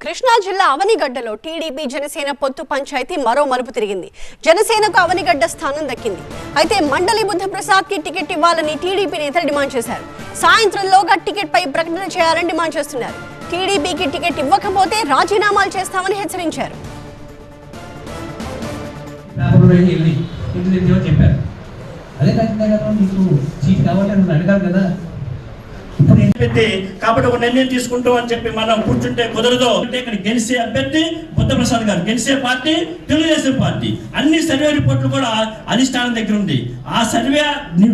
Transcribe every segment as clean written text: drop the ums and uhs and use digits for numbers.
కృష్ణా జిల్లా అవనిగడ్డలో టీడీపీ జనసేన పొత్తు పంచాయతీ మరో మలుపు తిరిగింది. జనసేనకు అవనిగడ్డ స్థానం దక్కింది. అయితే మండలి బుద్ధప్రసాద్ కి టికెట్ ఇవ్వాలని టీడీపీ నేతలు డిమాండ్ చేశారు. సాయంత్రంలోగా టికెట్ పై ప్రకటన చేయాలని డిమాండ్ చేస్తున్నారు. టీడీపీకి టికెట్ ఇవ్వకపోతే రాజీనామాలు చేస్తామని హెచ్చరించారు. కాబట్టి ఒక నిర్ణయం తీసుకుంటాం అని చెప్పి మనం కూర్చుంటే కుదరదు. ఇక్కడ గెలిచే అభ్యర్థి బుద్ధప్రసాద్ గారు, గెలిచే పార్టీ తెలుగుదేశం పార్టీ. అన్ని సర్వే రిపోర్ట్లు కూడా అధిష్టానం దగ్గర ఉంది. ఆ సర్వే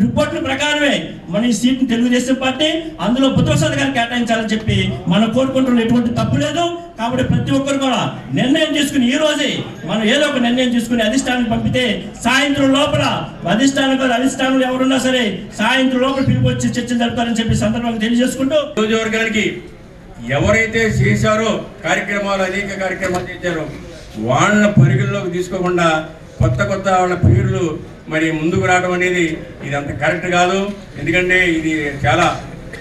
రిపోర్ట్ల ప్రకారమే మన ఈ సీట్ని తెలుగుదేశం పార్టీ అందులో బుద్ధప్రసాద్ గారు కేటాయించాలని చెప్పి మనం కోరుకుంటున్న ఎటువంటి తప్పు లేదు. కాబట్టి ప్రతి ఒక్కరు కూడా నిర్ణయం తీసుకుని ఈ రోజే మనం ఏదో ఒక నిర్ణయం తీసుకుని అధిష్టానానికి పంపితే సాయంత్రం లోపల అధిష్టానంలో ఎవరున్నా సరే సాయంత్రం లోపల పిలుపు వచ్చి చర్చలు జరుపుతారని చెప్పి సందర్భంగా తెలియజేసుకుంటూ నియోజకవర్గానికి ఎవరైతే చేశారో అనేక కార్యక్రమాలు చేశారో వాళ్ళ పరిగణలోకి తీసుకోకుండా కొత్త వాళ్ళ పేర్లు మరి ముందుకు రావడం అనేది ఇది అంత కరెక్ట్ కాదు. ఎందుకంటే ఇది చాలా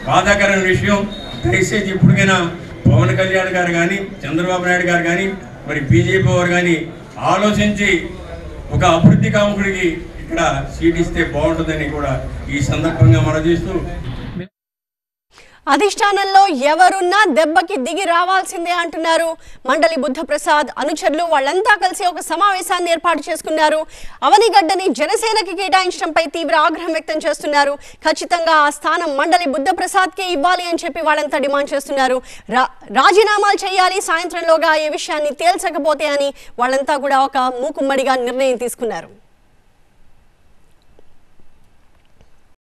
బాధాకరమైన విషయం. దయచేసి ఇప్పటికైనా పవన్ కళ్యాణ్ గారు కానీ చంద్రబాబు నాయుడు గారు కానీ మరి బీజేపీ వారు కానీ ఆలోచించి ఒక అభివృద్ధి కాముకుడికి ఇక్కడ సీట్ ఇస్తే బాగుంటుందని కూడా ఈ సందర్భంగా మనం చేస్తూ అధిష్టానంలో ఎవరున్నా దెబ్బకి దిగి రావాల్సిందే అంటున్నారు. మండలి బుద్ధప్రసాద్ అనుచరులు వాళ్ళంతా కలిసి ఒక సమావేశాన్ని ఏర్పాటు చేసుకున్నారు. అవనిగడ్డని జనసేనకి కేటాయించడంపై తీవ్ర ఆగ్రహం వ్యక్తం చేస్తున్నారు. ఖచ్చితంగా ఆ స్థానం మండలి బుద్ధప్రసాద్కే ఇవ్వాలి అని చెప్పి వాళ్ళంతా డిమాండ్ చేస్తున్నారు. రాజీనామాలు చేయాలి సాయంత్రంలోగా ఏ విషయాన్ని తేల్చకపోతే అని వాళ్ళంతా కూడా ఒక మూకుమ్మడిగా నిర్ణయం తీసుకున్నారు.